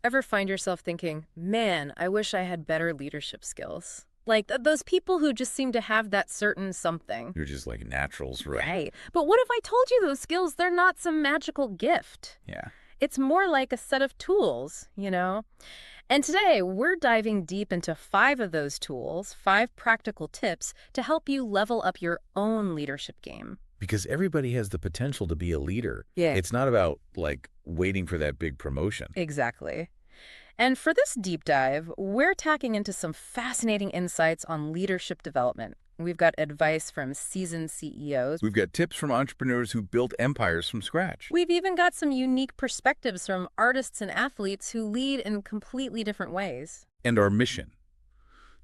Ever find yourself thinking, man, I wish I had better leadership skills? Like those people who just seem to have that certain something. You're just like naturals, right? Right. But what if I told you those skills, they're not some magical gift? Yeah. It's more like a set of tools, you know? And today, we're diving deep into 5 of those tools, 5 practical tips to help you level up your own leadership game. Because everybody has the potential to be a leader. Yeah. It's not about like waiting for that big promotion. Exactly. And for this deep dive, we're tacking into some fascinating insights on leadership development. We've got advice from seasoned CEOs. We've got tips from entrepreneurs who built empires from scratch. We've even got some unique perspectives from artists and athletes who lead in completely different ways. And our mission,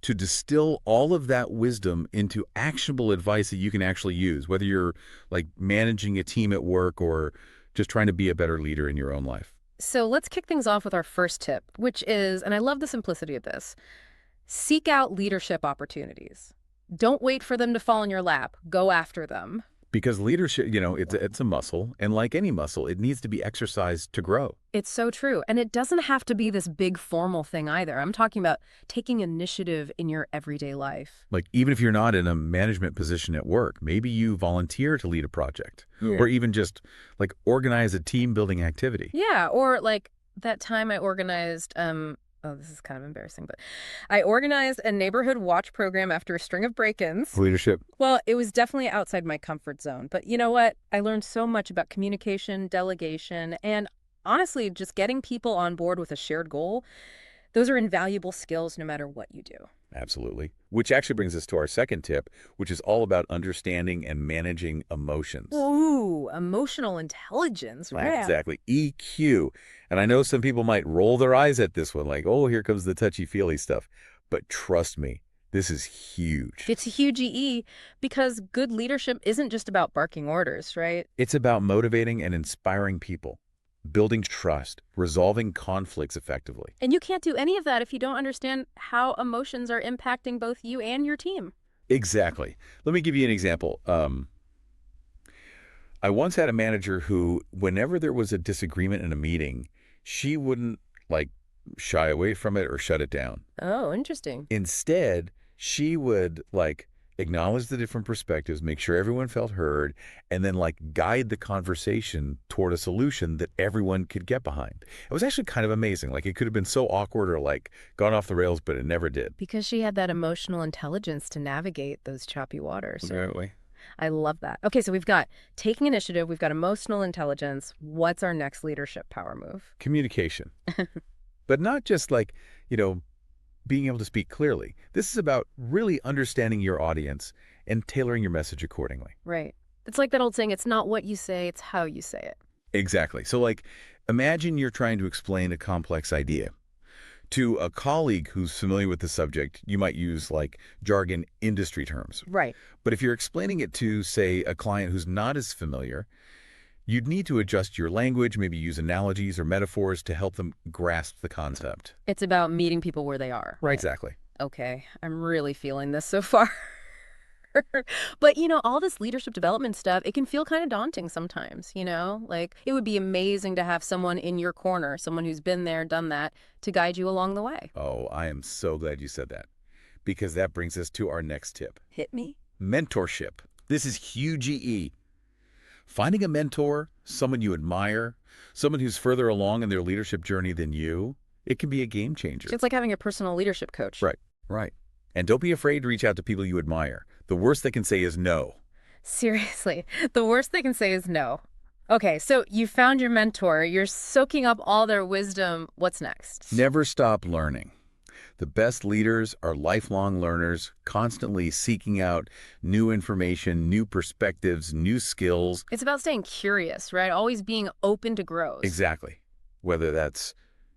to distill all of that wisdom into actionable advice that you can actually use, whether you're like managing a team at work or just trying to be a better leader in your own life. So let's kick things off with our first tip, which is, and I love the simplicity of this, seek out leadership opportunities. Don't wait for them to fall in your lap. Go after them. Because leadership, it's a muscle, and like any muscle, it needs to be exercised to grow. It's so true. And it doesn't have to be this big formal thing either. I'm talking about taking initiative in your everyday life. Like even if you're not in a management position at work, maybe you volunteer to lead a project, or even just like organize a team building activity. Yeah, or like that time I organized, oh, this is kind of embarrassing, but I organized a neighborhood watch program after a string of break-ins. Leadership. Well, it was definitely outside my comfort zone. But you know what? I learned so much about communication, delegation, and honestly, just getting people on board with a shared goal. Those are invaluable skills no matter what you do. Absolutely. Which actually brings us to our second tip, which is all about understanding and managing emotions. Ooh, emotional intelligence. Right. Exactly. EQ. And I know some people might roll their eyes at this one, like, oh, here comes the touchy-feely stuff. But trust me, this is huge. It's a huge EE because good leadership isn't just about barking orders, right? It's about motivating and inspiring people, building trust, resolving conflicts effectively. And you can't do any of that if you don't understand how emotions are impacting both you and your team. Exactly. Let me give you an example. I once had a manager who, whenever there was a disagreement in a meeting, she wouldn't like shy away from it or shut it down. Oh, interesting. Instead, she would like acknowledge the different perspectives, make sure everyone felt heard, and then like guide the conversation toward a solution that everyone could get behind. It was actually kind of amazing. Like it could have been so awkward or like gone off the rails, but it never did. Because she had that emotional intelligence to navigate those choppy waters. Exactly. I love that. Okay, so we've got taking initiative, we've got emotional intelligence. What's our next leadership power move? Communication. But not just like, being able to speak clearly. This is about really understanding your audience and tailoring your message accordingly. Right. It's like that old saying, it's not what you say, it's how you say it. Exactly. So like, imagine you're trying to explain a complex idea. To a colleague who's familiar with the subject, you might use like jargon industry terms. Right. But if you're explaining it to, say, a client who's not as familiar, you'd need to adjust your language, maybe use analogies or metaphors to help them grasp the concept. It's about meeting people where they are. Right. Exactly. Okay, I'm really feeling this so far. But, all this leadership development stuff, it can feel kind of daunting sometimes, Like, it would be amazing to have someone in your corner, someone who's been there, done that, to guide you along the way. Oh, I am so glad you said that, because that brings us to our next tip. Hit me. Mentorship. This is huge EE. Finding a mentor, someone you admire, someone who's further along in their leadership journey than you, it can be a game changer. It's like having a personal leadership coach. Right, right. And don't be afraid to reach out to people you admire. The worst they can say is no. Seriously, the worst they can say is no. Okay, so you found your mentor. You're soaking up all their wisdom. What's next? Never stop learning. The best leaders are lifelong learners, constantly seeking out new information, new perspectives, new skills. It's about staying curious, right? Always being open to growth. Exactly. Whether that's,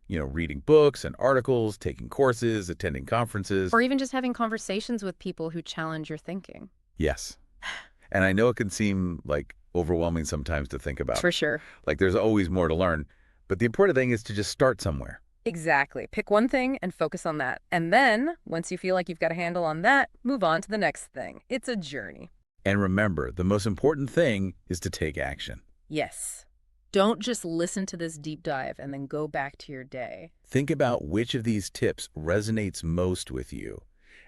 reading books and articles, taking courses, attending conferences. Or even just having conversations with people who challenge your thinking. Yes. And I know it can seem like overwhelming sometimes to think about. For sure. Like there's always more to learn. But the important thing is to just start somewhere. Exactly. Pick one thing and focus on that. And then, once you feel like you've got a handle on that, move on to the next thing. It's a journey. And remember, the most important thing is to take action. Yes. Don't just listen to this deep dive and then go back to your day. Think about which of these tips resonates most with you,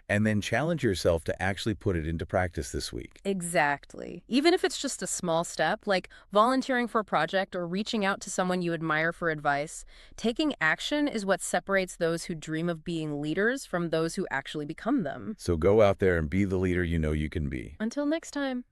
and then challenge yourself to actually put it into practice this week. Exactly. Even if it's just a small step, like volunteering for a project or reaching out to someone you admire for advice, taking action is what separates those who dream of being leaders from those who actually become them. So go out there and be the leader you know you can be. Until next time.